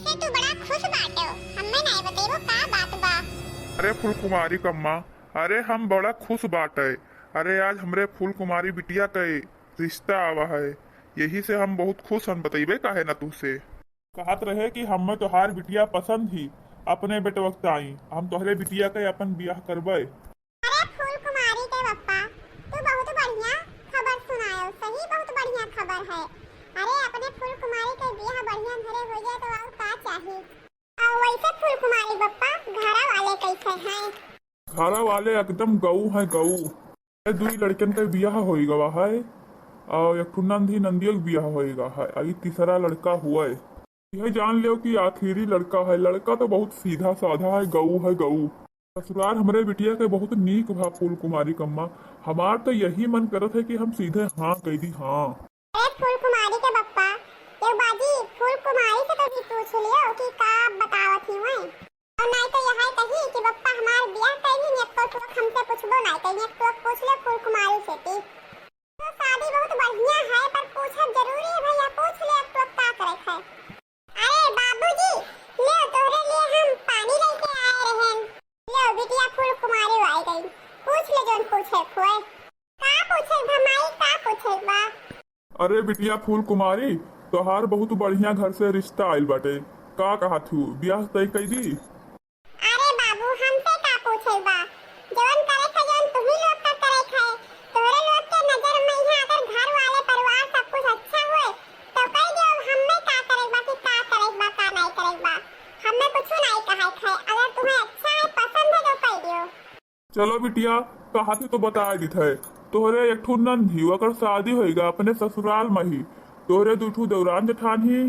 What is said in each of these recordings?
वैसे तू बड़ा खुश बाटो, हमें नहीं बतेबो का बात बा। अरे फूल कुमारी कम्मा, अरे हम बड़ा खुश बाटे। अरे आज हमरे फूल कुमारी बिटिया के रिश्ता आवा है, यही से हम बहुत खुश हम बतेबे काहे ना तुझसे। कहत रहे कि हमें तोहार बिटिया पसंद ही, अपने बेटे वक्त आई हम तोहरे बिटिया के अपन ब्याह करबे। अरे फूल कुमारी के पप्पा, तू बहुत बढ़िया खबर सुनायो, सही बहुत बढ़िया खबर है। अरे अपने फूल कुमारी के ब्याह बढ़िया घरे हो जाए तो और का चाहिए। और वैसे फूल कुमारी पप्पा, घरा वाले कैसे हैं? घरा वाले एकदम गऊ है गऊ। दुई लड़कन के ब्याह होई गवा है और एक नंदी नंदियों के ब्याह होएगा है, अभी तीसरा लड़का हुआ है। यह जान लो कि आखिरी लड़का है। लड़का तो बहुत सीधा साधा है, गऊ है गऊ। ससुराल हमरे बिटिया के बहुत नीक भा फूल कुमारी कम्मा। हमार तो यही मन करत है कि हम सीधे हाँ कह दी हाँ। अरे फूल कुमारी के पप्पा, एक बाजी फूल कुमारी से तो भी पूछ लियो कि का बतावत ही हुए। और नहीं तो यह कही कि पप्पा हमार ब्याह कहीं नहीं तो हमसे पूछबो नहीं कहीं तो पूछ ले फूल कुमारी से ती। तो शादी बहुत बढ़िया है पर पूछब जरूरी है भैया, पूछ ले तो का करे है। अरे बाबूजी, ले तोरे लिए हम पानी लेके आए रहन। ले बिटिया फूल कुमारी आई गई, पूछ ले जोन पूछे खोए। का पूछे भमाई, का पूछे बा? अरे बिटिया फूल कुमारी, तोहार बहुत बढ़िया घर से रिश्ता आयल बाटे। का कहा थू ब्याह तय कई दी? अरे बाबू हमसे का पूछे बा? जवन करे थे जवन तुम्ही लोग का करे थे। तोरे लोग के नजर में यहाँ अगर घर वाले परिवार सब कुछ अच्छा हुए तो कह दियो हमें का करे बा कि का करे बा का नहीं करे बा। हमें कुछ नहीं कहा थे, अगर तुम्हें अच्छा है पसंद है तो कह दियो। चलो बिटिया, कहा थी तो बता दी थे। तोहरे एक ठू नंदी अगर शादी होएगा अपने ससुराल में ही। तोहरे दूठू दौरान जेठान ही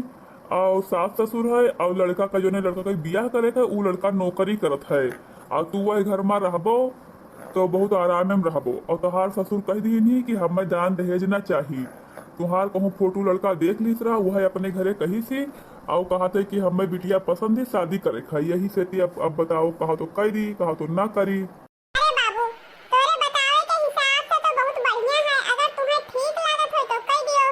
और सास ससुर है और लड़का का जो ने लड़का का ब्याह करे थे वो लड़का नौकरी करत है और तू वही घर में रहबो तो बहुत आराम में रहबो। और तोहार ससुर कह दी नहीं कि हमें दान दहेज ना चाहिए। तुहार कहूँ फोटो लड़का देख लीस रहा वह अपने घरे कही सी और कहा थे कि हमें बिटिया पसंद है शादी करे खा, यही से अब बताओ कहा तो कह दी कहा तो ना करी। अरे बाबू, तोरे बतावे के हिसाब से तो बहुत बढ़िया है, अगर तुम्हें ठीक लागत हो तो कह दियो।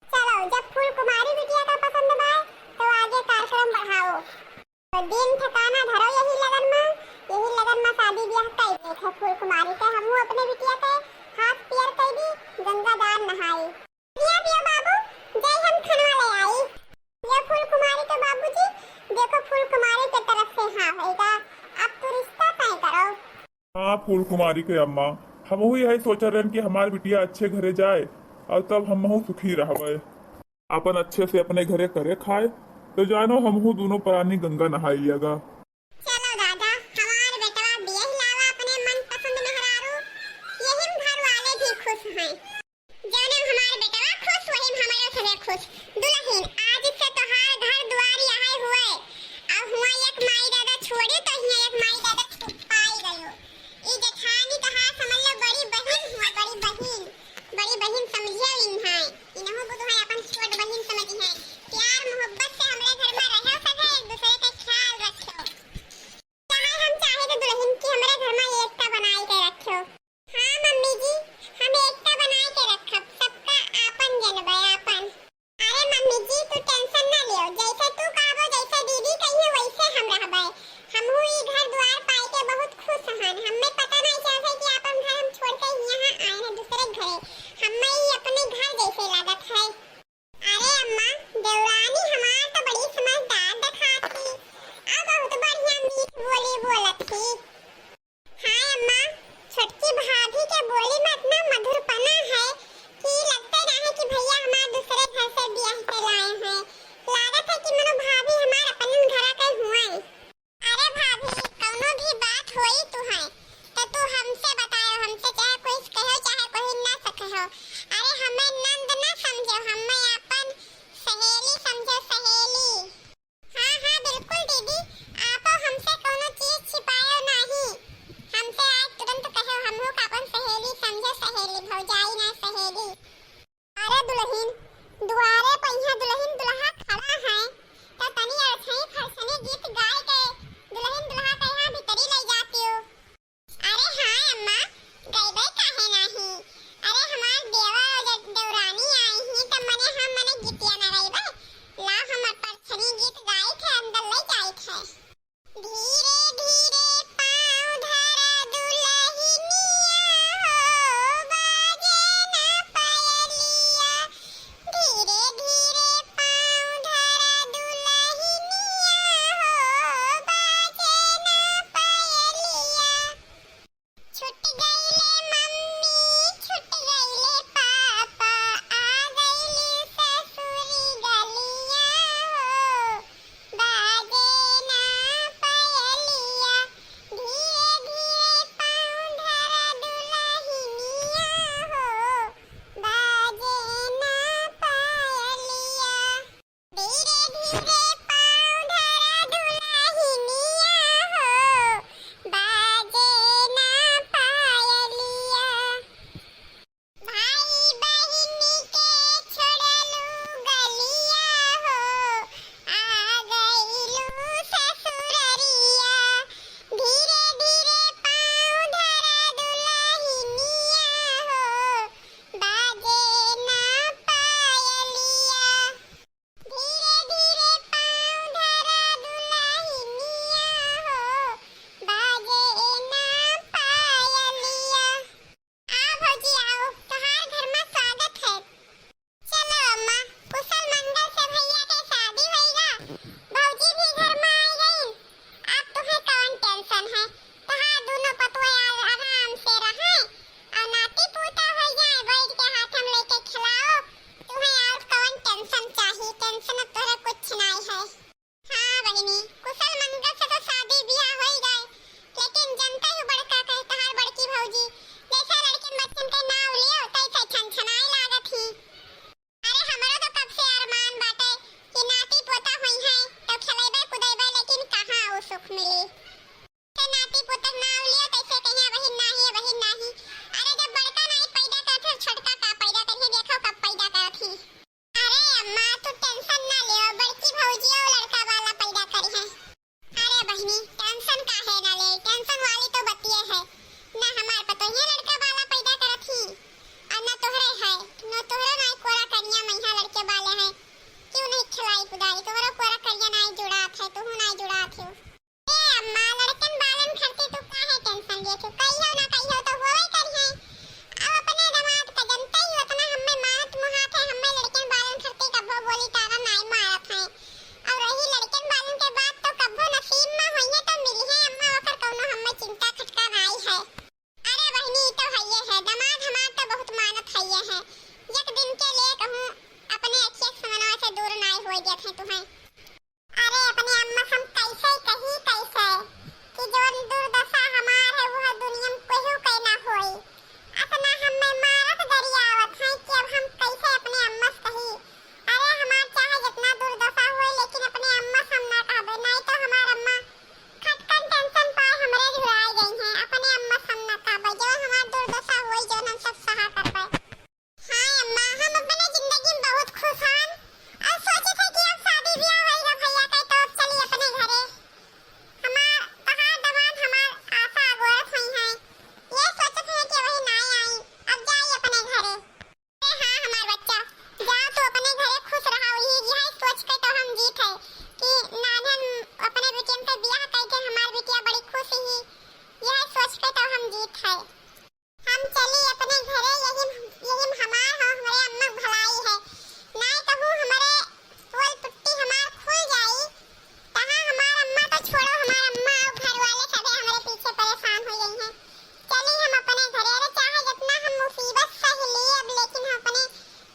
चलो जब फूल कुमारी बिटिया का पसंद बा तो आगे कार्यक्रम बढ़ाओ। तो दिन ठिकाना धरो यही लगन में शादी ब्याह कर दे थे फूल कुमारी के। हमहू अपने बिटिया के हाथ पैर कह दी, गंगा दान नहाई। पिया पिया बाबू, जय हम खनवा ले आई। ये फूल कुमारी के बाबूजी, देखो फूल कुमारी के तरफ से हाँ होगा, अब तो रिश्ता तय करो। हाँ फूल कुमारी के अम्मा, हम यही सोचा रहे कि हमारी बिटिया अच्छे घरे जाए और तब हम सुखी रहवे, अपन अच्छे से अपने घरे करे खाए तो जानो हम दोनों प्राणी गंगा नहाई लियागा। चलो दादा, हमारे बेटवा बियाह लावा अपने मन पसंद मेहरारू, यही घर वाले भी खुश हैं। जौने हमारे बेटवा खुश वही हमारे सभी खुश। दुल्हन आज से तोहार घर द्वार यहाँ हुए, अब हुआ एक माई दादा छोड़ी तो ही एक माई दादा छुपाई गयो। ई जेठानी तहार समझ लो बड़ी बहन हुआ, बड़ी बहन समझियो इन्हां, इन्हों बुधु है अपन छोट बहन समझी है। प्यार मोहब्बत से हमरे घर में रहो सके, एक दूसरे का ख्याल रखो। भौजी भी घर में आ गई। अब तुम्हें कौन टेंशन है? तहार दोनों पतों आराम से रहे और नाती पोता हो जाए, बैठ के हाथ हम लेके खिलाओ। तुम्हें और कौन टेंशन चाहिए? टेंशन अब तोरे कुछ नहीं है। हाँ बहनी, कुशल मंगल से तो शादी ब्याह हो गए, लेकिन जनता ही बड़का कहे तहार बड़की भौजी जैसा लड़के बच्चन के नाम लियो तैसे छनछनाई लागत ही। अरे हमरो तो कब से अरमान बाटे कि नाती पोता हुई है तो खेलेबे कुदेबे, लेकिन कहाँ वो सुख मिली। ते नाती पोता नाम लियो तैसे कहिया बहिन नाही। अरे जब बड़का नहीं पैदा करत है छोटका का पैदा करही, देखो कब पैदा करत ही। अरे अम्मा तू टेंशन ना लियो, बड़की भौजी और लड़का वाला पैदा करी है। अरे बहनी टेंशन काहे ना ले, टेंशन वाली तो बतिये है ना। हमार पतो ये लड़का वाला पैदा करत ही और ना तोहरे है, ना तोहरे नहीं कोरा करिया मैया लड़के वाले हैं। क्यों नहीं खिलाई पुदाई? तोहरा कोरा करिया नहीं जुड़ात है, तू नहीं जुड़ात है। ए अम्मा लड़कन बालन करते तू काहे टेंशन ले तू? कहियो ना कहियो तो होवे करी है। अब अपने दामाद का जनता ही उतना हमें मारत मुहात है, हमें लड़कन बालन करते कब्बो बोली तारा नहीं मारत है। और रही लड़कन बालन के बात तो कब्बो नसीब में होइए तो मिली है अम्मा, ओकर कौनो हमें चिंता खटका नहीं है। अरे बहनी तो हइये है, दामाद हमार तो बहुत मानत हइये है। एक दिन के लिए कहूं अपने अच्छे समनवा से दूर नहीं होई देत है तुम्हें। अरे अपने अम्मा हम कैसे कही कैसे कि जो दुर्दशा हमार है वह दुनिया में कोई कहीं ना होई। अपना हमें मारत दरियावत है कि अब हम कैसे अपने अम्मा से कही। अरे हमार चाहे जितना दुर्दशा होई, लेकिन अपने अम्मा से हम ना कहबे, नहीं तो हमार अम्मा खटकन टेंशन पाए हमरे झुराई गई हैं। अपने अम्मा से हम ना कहबे, जो हमार दुर्दशा होई जो हम सब सहा करबे। हाँ अम्मा हम अपने जिंदगी में बहुत खुश हैं और सोचे थे कि अब शादी ब्याह होएगा भैया का तो अब चली अपने घरे। हमार तहार दामाद हमार आशा अगोरत हुई है, ये सोचे थे कि वही नहीं आई, अब जाई अपने घरे। अरे हाँ हमार बच्चा जा तू अपने घरे खुश रहा, यही सोच के तो हम जीत है कि नानन अपने बेटियन से ब्याह करके हमार बेटिया बड़ी खुश ही, यही सोच के तो हम जीत है। हम चली अपने घरे, यही हमार हो, हमारे अम्मा भलाई है। नहीं कहूँ हमारे पोल पुट्टी हमार खुल जाई, तहाँ हमार अम्मा तो छोड़ो, हमार अम्मा और घर वाले सभी हमारे पीछे परेशान हो गई हैं। चली हम अपने घरे। अरे चाहे जितना हम मुसीबत सह लिए अब, लेकिन हम अपने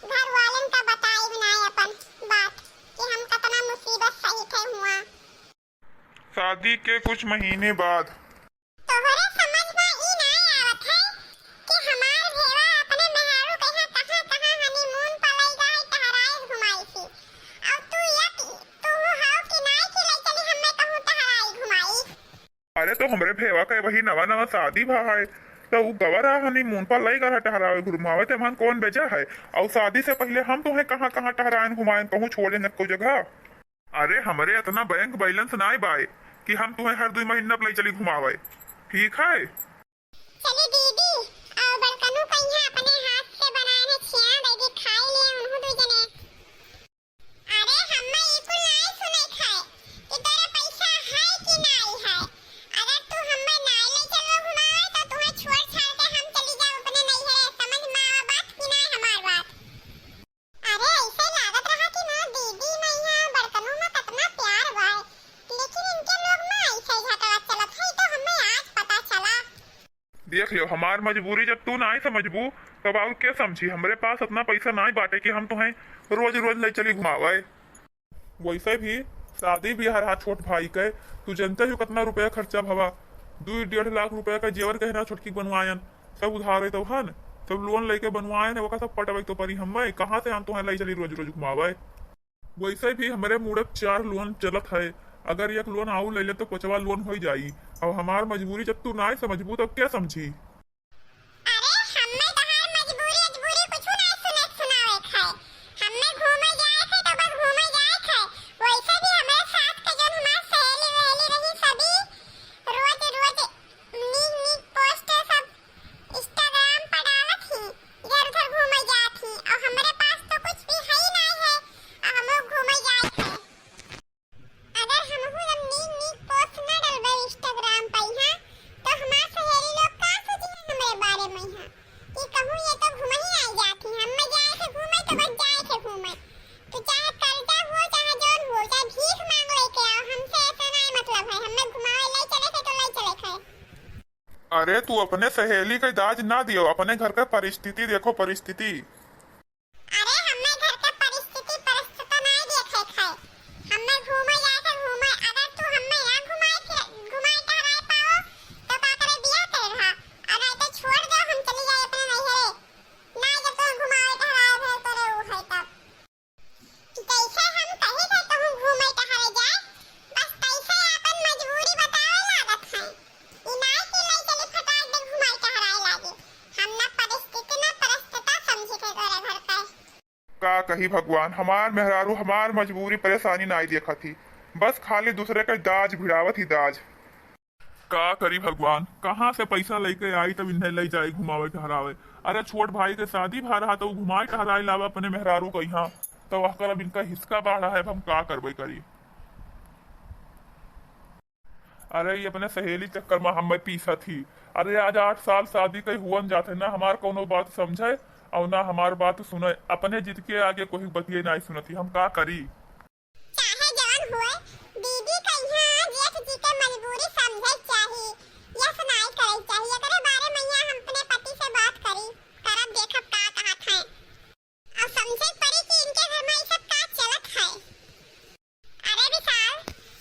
घर वालों का बताई भी नहीं अपन बात कि हम कितना मुसीबत सही थे हुआ। शादी के कुछ महीने बाद तोहरे समझ में ई नहीं आवत है कि हमार भेवा अपने मेहरारू कहाँ हनीमून पर ले गए, टहराए घुमाई थी। और तू हाउ कि नहीं कि ले चली हमें कहूँ टहराई घुमाई। अरे तो हमरे भेवा के वही नवा नवा शादी भा है तो वो गवरा हनीमून पर लई गरा टहरावे घुमावे ते मन कौन बेचा है। और शादी से पहले हम तुम्हें कहाँ कहाँ टहराएं घुमाएं कहूँ छोड़े न कोई जगह। अरे हमरे इतना बैंक बैलेंस नहीं बाय कि हम तुम्हें हर 2 महीना पर ले चली घुमावे, ठीक है? चली दीदी और बड़कनू कहिया अपने हाथ से बनाने छिया दीदी खाई ले उन्हों दो जने। अरे हम्मे ई कुल नहीं सुनै खाए कि तेरे पैसा है कि नहीं है। अगर तू हम्मे नहीं ले चलो घुमाए तो तुम्हें छोड़ छाड़ के हम चली जाओ अपने नैहरे। समझ में आवा बात कि नहीं हमार बात? अरे ऐसे लागत रहा कि ना दीदी मैया बड़कनू में कितना प्यार बा, लेकिन इनके लोग में ऐसे झगड़ा चलत है तो हमें आज पता चला। देख लियो हमार मजबूरी जब तू नहीं समझबू तब और क्या समझी। हमरे पास इतना पैसा नहीं बाटे कि हम तुम्हें रोज रोज ले चली घुमावे। वैसे भी शादी भी हर हाथ छोट भाई के तू जानते हो कितना रुपया खर्चा भवा। 2-1.5 लाख रुपया का जेवर कहना छोटकी बनवायन, सब उधार तो हन, सब लोन लेके बनवायन वो सब पटवे तो परी हमें कहाँ से हम तुम्हें ले चली रोज रोज घुमावे। वैसे भी हमारे मुड़क 4 लोन चलत है, अगर एक लोन आऊ ले ले तो 5वां लोन हो जाई। अब हमार मजबूरी जब तू नहीं समझबू तब क्या समझी? अरे हम्मे तहार मजबूरी कुछ नहीं सुनावे खाए। हम्मे घूमे जाए थे तो बस घूमे जाए थे। वैसे भी हमारे साथ के जो हमार सहेली वहेली रही सभी रोज रोज नीक पोस्ट सब इंस्टाग्राम पर डालत थी, इधर उधर घूमे जात थी। और हमारे पास तो कुछ भी है ही नहीं है और हम लोग घूमे जाए थे। अगर हम नीक पोस्ट न डालबे इंस्टाग्राम पर यहाँ तो हमार सहेली लोग का सोची अरे तू अपने सहेली का दाज ना दियो, अपने घर का परिस्थिति देखो, परिस्थिति। अरे हमें घर का परिस्थिति परिस्थिति नहीं देखे थे। हमें घूमे जाए थे घूमे। अगर तू हमें यहाँ घुमाए टहराए पाओ तो का करे बिया करे रहा। और नहीं तो छोड़ दो, हम चली जाए अपने नैहरे। ना जब तो घुमाए टहराए थे करे वो है तब। जैसे हम कहे थे तो हम घूमे टहराए जाए, बस तैसे अपन मजबूरी बतावे लागत है। इनाय की लई चली फटाक दे घुमाए टहराए लागे। हम ना परिस्थिति ना परिस्थिति समझे के करे घर का। का कही भगवान, हमार मेहरारू हमार मजबूरी परेशानी नाई देखा थी, बस खाली दूसरे का दाज भिड़ावत ही दाज। का करी भगवान, कहाँ से पैसा लेके आई तब इन्हें ले जाए घुमावे टहरावे। अरे छोट भाई के शादी भा रहा तो घुमाए टहराए लावा अपने मेहरारू को यहाँ, तो वह कर अब इनका हिस्सा बढ़ा है, अब हम का करबे करी। अरे ये अपने सहेली चक्कर में हमें पीसा थी। अरे आज 8 साल शादी कई हुआ जाते ना, हमार कोनो बात समझे और ना हमार बात सुने, अपने जिद के आगे कोई बतिये नहीं सुनती, हम का करी। चाहे जवान हुए, बीबी का यहाँ जेठ जी के मजबूरी समझे चाहिए, यह सुनाई करे चाहिए। करे बारे में यहाँ हम अपने पति से बात करी, करब देखब का कहत है। अब समझे पड़ी कि इनके घर में ये सब का चलत है। अरे विशाल,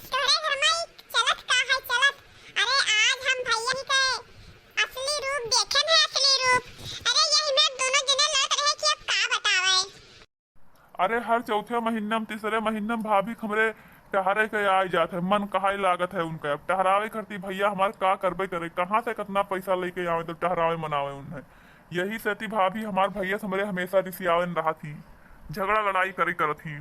तोरे घर में चलत का है चलत। अरे आज हम भैया के असली रूप देखे हैं, असली रूप। अरे यही में दोनों जने लड़ रहे कि अब का बतावे। अरे हर चौथे महीने में तीसरे महीने में भाभी हमरे टहरे के आ जाते है, मन कहा लागत है उनका। अब टहरावे करती भैया हमारे का करबे करे, कहाँ से कितना पैसा लेके आवे तो टहरावे मनावे उन्हें। यही से भाभी हमार भैया से हमरे हमेशा रिसियावन रहा थी, झगड़ा लड़ाई करे करत थी।